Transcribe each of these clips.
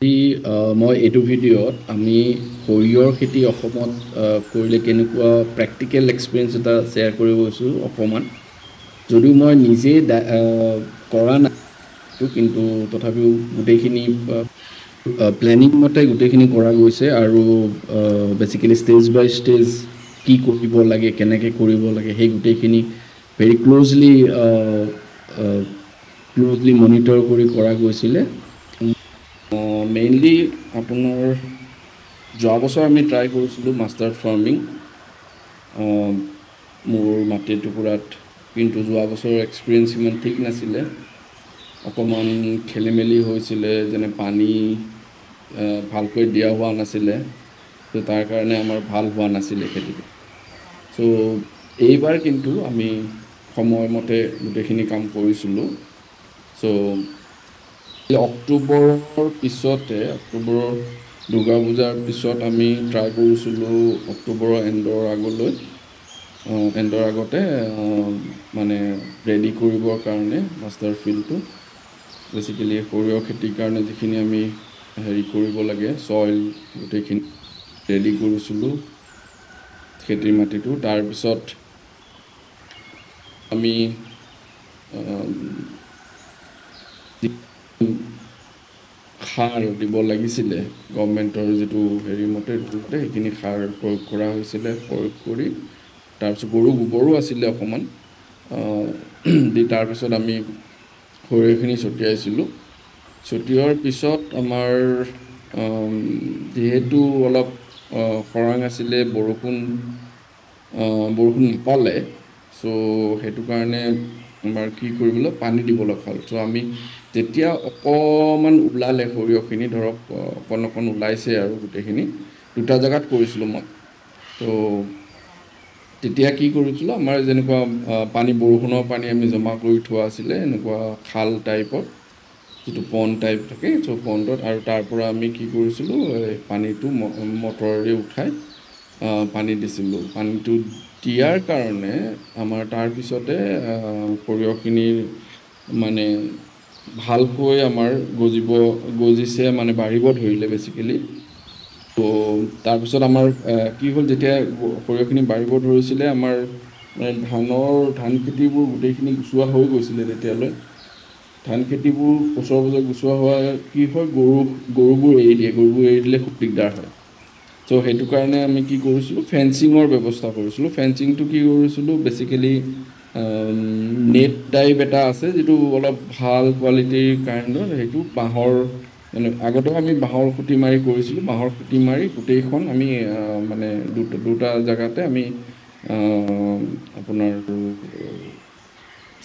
মই এইটো ভিডিঅ'ত আমি সৰিয়হৰ খেতি অসমত কৰিলে কেনেকুৱা প্ৰেক্টিকেল এক্সপিৰিয়েঞ্চ এটা শ্বেয়াৰ কৰিব গৈছোঁ অকণমান। যদিও মই নিজে কৰা নাই, কিন্তু তথাপিও গোটেইখিনি প্লেনিং মতে গোটেইখিনি কৰা গৈছে আৰু বেচিকেলি ষ্টেজ বাই ষ্টেজ কি কৰিব লাগে, কেনেকৈ কৰিব লাগে, সেই গোটেইখিনি ভেৰি ক্ল'জলি মনিটৰ কৰি কৰা গৈছিলে। মেইনলি আপোনাৰ যোৱা বছৰ আমি ট্ৰাই কৰিছিলোঁ মাষ্টাৰ্ড ফাৰ্মিং মোৰ মাটিৰ টুকুৰাত, কিন্তু যোৱা বছৰৰ এক্সপিৰিয়েঞ্চ ইমান ঠিক নাছিলে। অকণমান খেলি মেলি হৈছিলে, যেনে পানী ভালকৈ দিয়া হোৱা নাছিলে, তো তাৰ কাৰণে আমাৰ ভাল হোৱা নাছিলে খেতিটো। চ' এইবাৰ কিন্তু আমি সময়মতে গোটেইখিনি কাম কৰিছিলোঁ। চ' অক্টোবৰৰ দুৰ্গা পূজাৰ পিছত আমি ট্ৰাই কৰিছিলোঁ অক্টোবৰৰ এণ্ডৰ আগতে মানে ৰেডি কৰিবৰ কাৰণে মাষ্টাৰ ফিল্ডটো। বেচিকেলি সৰিয়হ খেতিৰ কাৰণে যিখিনি আমি কৰিব লাগে, চইল গোটেইখিনি ৰেডি কৰিছিলোঁ খেতিৰ মাটিটো। তাৰপিছত আমি সাৰ দিব লাগিছিলে, গভৰ্ণমেণ্টৰ যিটো মতে সেইখিনি সাৰ প্ৰয়োগ কৰা হৈছিলে। প্ৰয়োগ কৰি তাৰপিছত গৰু গোবৰো আছিলে অকণমান দি তাৰপিছত আমি সৰিয়হখিনি ছটিয়াইছিলোঁ। ছটিওৱাৰ পিছত আমাৰ যিহেতু অলপ খৰাং আছিলে, বৰষুণ নাপালে, চ' সেইটো কাৰণে আমাৰ কি কৰিবলৈ পানী দিব লগা হ'ল। চ' আমি যেতিয়া অকণমান ওলালে সৰিয়হখিনি, ধৰক অকণ ওলাইছে আৰু গোটেইখিনি, দুটা জেগাত কৰিছিলোঁ মই। ত' তেতিয়া কি কৰিছিলোঁ, আমাৰ যেনেকুৱা বৰষুণৰ পানী আমি জমা কৰি থোৱা আছিলে, এনেকুৱা খাল টাইপত যিটো পণ্ড টাইপ থাকে, চ' পণ্ডত, আৰু তাৰ পৰা আমি কি কৰিছিলোঁ, পানীটো মটৰেৰে উঠাই পানী দিছিলোঁ। পানীটো দিয়াৰ কাৰণে আমাৰ তাৰপিছতে সৰিয়হখিনি মানে ভালকৈ আমাৰ গজিছে, মানে বাঢ়িব ধৰিলে বেচিকেলি। ত' তাৰপিছত আমাৰ কি হ'ল, যেতিয়া সৰিয়হখিনি বাঢ়িব ধৰিছিলে, আমাৰ মানে ধান খেতিবোৰ গোটেইখিনি গুচোৱা হৈ গৈছিলে তেতিয়ালৈ। ধান খেতিবোৰ ওচৰে গুচোৱা হোৱা কি হয়, গৰুবোৰ এৰি দিলে খুব দিগদাৰ হয়। চ' সেইটো কাৰণে আমি কি কৰিছিলোঁ, ফেঞ্চিঙৰ ব্যৱস্থা কৰিছিলোঁ। ফেঞ্চিংটো কি কৰিছিলোঁ, বেচিকেলি নেট টাইপ এটা আছে, যিটো অলপ ভাল কোৱালিটিৰ কাইণ্ডৰ, সেইটো বাঁহৰ, মানে আগতেও আমি বাঁহৰ খুঁটি মাৰি কৰিছিলোঁ। বাঁহৰ খুঁটি মাৰি গোটেইখন আমি মানে দুটা জেগাতে আমি আপোনাৰ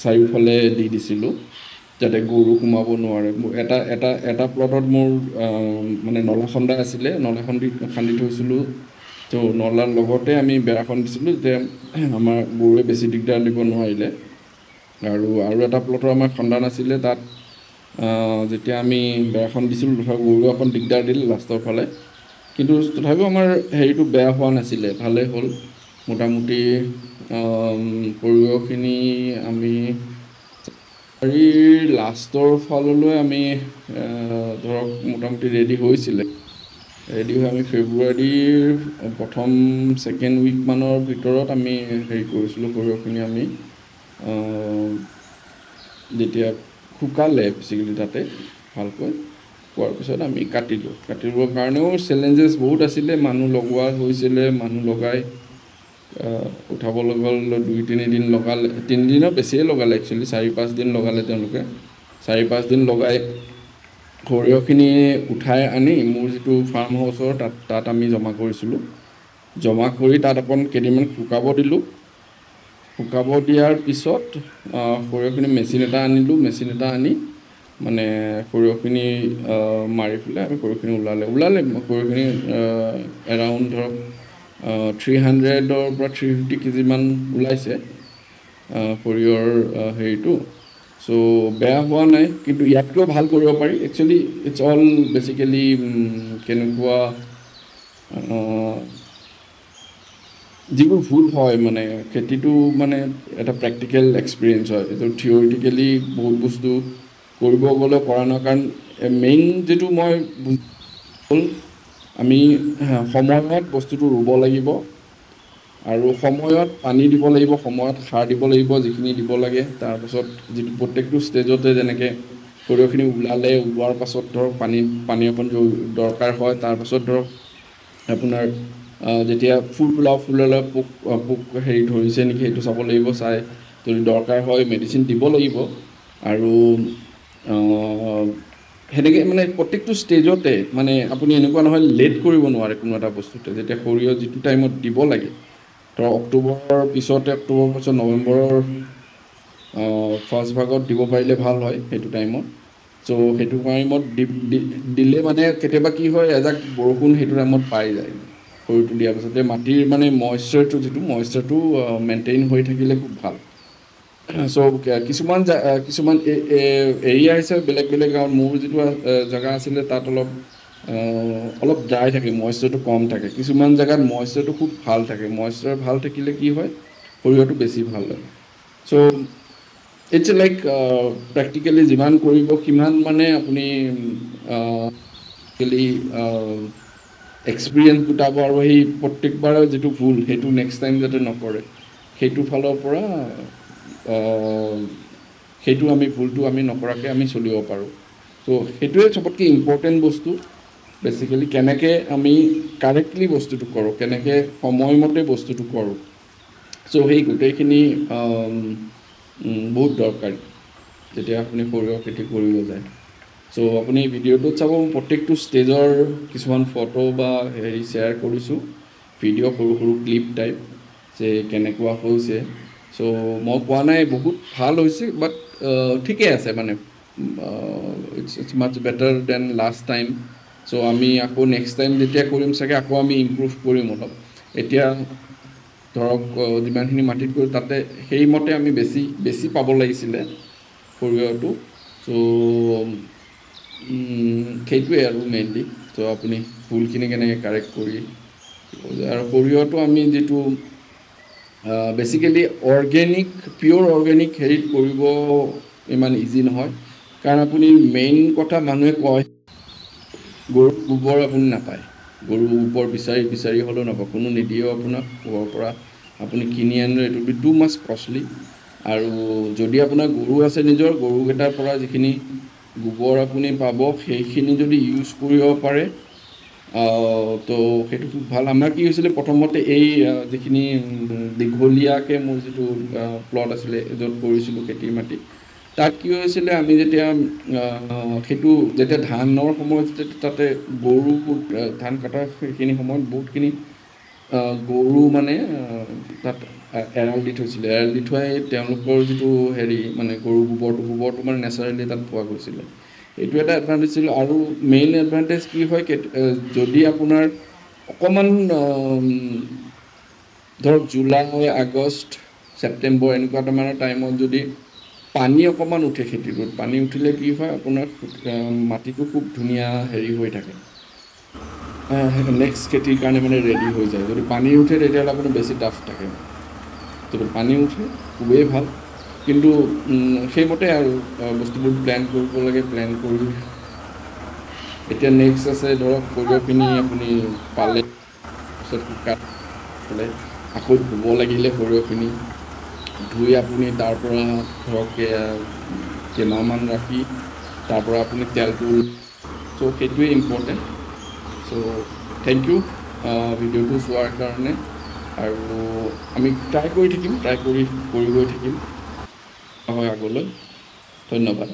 চাৰিওফালে দি দিছিলোঁ, যাতে গৰু সোমাব নোৱাৰে। এটা প্লটত মোৰ মানে নলা খন্দা আছিলে, নলা খান্দি থৈছিলোঁ। ত' নলাৰ লগতে আমি বেৰাখন দিছিলোঁ, যাতে আমাৰ গৰুৱে বেছি দিগদাৰ দিব নোৱাৰিলে। আৰু এটা প্লটৰ আমাৰ খন্দা নাছিলে, তাত যেতিয়া আমি বেৰাখন দিছিলোঁ, তথাপিও গৰুৱে অকণ দিগদাৰ দিলে লাষ্টৰ ফালে। কিন্তু তথাপিও আমাৰ বেয়া হোৱা নাছিলে, ভালেই হ'ল। মোটামুটি সৰিয়হখিনি আমি লাষ্টৰ ফাললৈ আমি ধৰক মোটামুটি ৰেডি হৈছিলে। ৰেডি হৈ আমি ফেব্ৰুৱাৰীৰ প্ৰথম ছেকেণ্ড উইকমানৰ ভিতৰত আমি কৰিছিলোঁ সৰিয়হখিনি। আমি যেতিয়া শুকালে বেচিকেলি তাতে ভালকৈ পোৱাৰ পিছত আমি কাটিবৰ কাৰণেও চেলেঞ্জেছ বহুত আছিলে। মানুহ লগোৱা হৈছিলে, মানুহ লগাই উঠাবলৈ গ'ল 2-3 দিন লগালে, 3 দিনৰ বেছিয়ে লগালে একচুৱেলি, 4-5 দিন লগালে তেওঁলোকে। 4-5 দিন লগাই সৰিয়হখিনি উঠাই আনি মোৰ যিটো ফাৰ্ম হাউচৰ তাত আমি জমা কৰিছিলোঁ। জমা কৰি তাত কেইদিনমান শুকাব দিলোঁ। শুকাব দিয়াৰ পিছত সৰিয়হখিনি মেচিন এটা আনি মানে সৰিয়হখিনি মাৰি পেলাই আমি সৰিয়হখিনি ওলালে সৰিয়হখিনি এৰাউণ্ড ধৰক 300-ৰ পৰা 350 কেজিমান ওলাইছে সৰিয়হৰ চ' বেয়া হোৱা নাই, কিন্তু ইয়াতকৈও ভাল কৰিব পাৰি। একচুৱেলি ইটছ অল বেচিকেলি কেনেকুৱা যিবোৰ ভুল হয়, মানে খেতিটো মানে এটা প্ৰেক্টিকেল এক্সপিৰিয়েঞ্চ হয়। এইটো থিয়ৰিটিকেলি বহুত বস্তু কৰিব গ'লে কৰা নহয়, কাৰণ মেইন যিটো মই হ'ল আমি সময়ত বস্তুটো ৰুব লাগিব আৰু সময়ত পানী দিব লাগিব, সময়ত সাৰ দিব লাগিব যিখিনি দিব লাগে। তাৰপাছত যিটো প্ৰত্যেকটো ষ্টেজতে যেনেকৈ সৰিয়হখিনি ওলোৱাৰ পাছত ধৰক পানী অকণ দৰকাৰ হয়। তাৰপাছত ধৰক আপোনাৰ যেতিয়া ফুল ওলালে পোক হেৰি ধৰিছে নেকি সেইটো চাব লাগিব, চাই যদি দৰকাৰ হয় মেডিচিন দিব লাগিব। আৰু সেনেকৈ মানে প্ৰত্যেকটো ষ্টেজতে মানে আপুনি এনেকুৱা নহয় লেট কৰিব নোৱাৰে কোনো এটা বস্তুতে। যেতিয়া সৰিয়হ যিটো টাইমত দিব লাগে ধৰক অক্টোবৰৰ পিছতে, অক্টোবৰৰ পিছত নৱেম্বৰৰ ফাৰ্ষ্ট ভাগত দিব পাৰিলে ভাল হয় সেইটো টাইমত। চ' সেইটো টাইমত দিলে মানে কেতিয়াবা কি হয় এজাক বৰষুণ সেইটো টাইমত পাই যায় সৰিয়হটো দিয়াৰ পাছতে মাটিৰ মানে মইশ্চাৰটো মেইনটেইন হৈ থাকিলে খুব ভাল। চ' কিছুমান এৰিয়া হিচাপে বেলেগ বেলেগ গাঁৱত, মোৰ যিটো জেগা আছিলে তাত অলপ ড্ৰাই থাকে, মইশ্চাৰটো কম থাকে। কিছুমান জেগাত মইশ্চাৰটো খুব ভাল থাকে। মইশ্চাৰ ভাল থাকিলে কি হয় সৰিয়হটো বেছি ভাল হয়। চ' ইটছ লাইক প্ৰেক্টিকেলি যিমান কৰিব সিমান মানে আপুনি এক্সপিৰিয়েঞ্চ গোটাব আৰু সেই প্ৰত্যেকবাৰৰ যিটো ভুল সেইটো নেক্সট টাইম যাতে নকৰে সেইটো ফালৰ পৰা ভুলটো আমি নকৰাকৈ আমি চলিব পাৰোঁ। চ' সেইটোৱে চবতকৈ ইম্পৰ্টেণ্ট বস্তু। বেচিকেলি কেনেকৈ আমি কাৰেক্টলি বস্তুটো কৰোঁ, কেনেকৈ সময়মতে বস্তুটো কৰোঁ। চ' সেই গোটেইখিনি বহুত দৰকাৰী যেতিয়া আপুনি সৰিয়হ খেতি কৰিব যায়। চ' আপুনি ভিডিঅ'টোত চাব প্ৰত্যেকটো ষ্টেজৰ কিছুমান ফটো বা হেৰি শ্বেয়াৰ কৰিছোঁ, ভিডিঅ' সৰু সৰু ক্লিপ টাইপ যে কেনেকুৱা হৈছে। চ' মই কোৱা নাই বহুত ভাল হৈছে, বাট ঠিকে আছে মানে it's much better than last time. So' আমি আকৌ নেক্সট টাইম যেতিয়া কৰিম চাগে আকৌ আমি ইম্প্ৰুভ কৰিম অলপ। এতিয়া ধৰক যিমানখিনি মাটিত কৰোঁ তাতে সেইমতে আমি বেছি পাব লাগিছিলে সৰিয়হটো। চ' সেইটোৱে আৰু মেইনলি। চ' আপুনি ভুলখিনি কেনেকৈ কাৰেক্ট কৰি আৰু সৰিয়হটো আমি যিটো বেচিকেলি পিয়'ৰ অৰ্গেনিক হেৰিত কৰিব ইমান ইজি নহয়। কাৰণ আপুনি মেইন কথা মানুহে কয় গৰুৰ গোবৰ আপুনি নাপায়, গৰুৰ গোবৰ বিচাৰি হ'লেও নাপায়, কোনো নিদিয়েও আপোনাক ক'ৰ পৰা আপুনি কিনি আনিলে এইটো বি টু মাছ কষ্টলি। আৰু যদি আপোনাৰ গৰু আছে নিজৰ, গৰুকেইটাৰ পৰা যিখিনি গোবৰ আপুনি পাব সেইখিনি যদি ইউজ কৰিব পাৰে তো সেইটো খুব ভাল। আমাৰ কি হৈছিলে প্ৰথমতে এই যিখিনি দীঘলীয়াকৈ মোৰ যিটো প্লট আছিলে য'ত কৰিছিলোঁ খেতিৰ মাটি, তাত কি হৈছিলে আমি যেতিয়া ধানৰ সময়ত তাতে গৰু ধান কটাৰ সেইখিনি সময়ত বহুতখিনি গৰু মানে তাত এৰাল দি থৈছিলে। এৰাল দি থোৱাই তেওঁলোকৰ যিটো হেৰি মানে গৰু গোবৰটো মানে নেচাৰেলি তাত পোৱা গৈছিলে। এইটো এটা এডভান্টেজ ছিল। আৰু মেইন এডভান্টেজ কি হয় যদি আপোনাৰ অকণমান ধৰক জুলাই, আগষ্ট, ছেপ্টেম্বৰ এনেকুৱা ধৰণৰ টাইমত যদি পানী অকণমান উঠে খেতিটোত, পানী উঠিলে কি হয় আপোনাৰ মাটিটো খুব ধুনীয়া হেৰি হৈ থাকে, নেক্সট খেতিৰ কাৰণে মানে ৰেডি হৈ যায়। যদি পানী উঠে তেতিয়াহ'লে আপোনাৰ বেছি টাফ থাকে। যদি পানী উঠে খুবেই ভাল। কিন্তু সেইমতে আৰু বস্তুবোৰ প্লেন কৰিব লাগে। প্লেন কৰি এতিয়া নেক্সট আছে ধৰক সৰিয়হখিনি আপুনি পালে তাৰপিছত শুকালে আকৌ ধুব লাগিলে সৰিয়হখিনি ধুই আপুনি তাৰ পৰা ধৰক কেইমাহমান ৰাখি তাৰ পৰা আপুনি তেলটো, চ' সেইটোৱে ইম্পৰ্টেণ্ট। চ' থেংক ইউ ভিডিঅ'টো চোৱাৰ কাৰণে। আৰু আমি ট্ৰাই কৰি গৈ থাকিম হয় আগলৈ। ধন্যবাদ।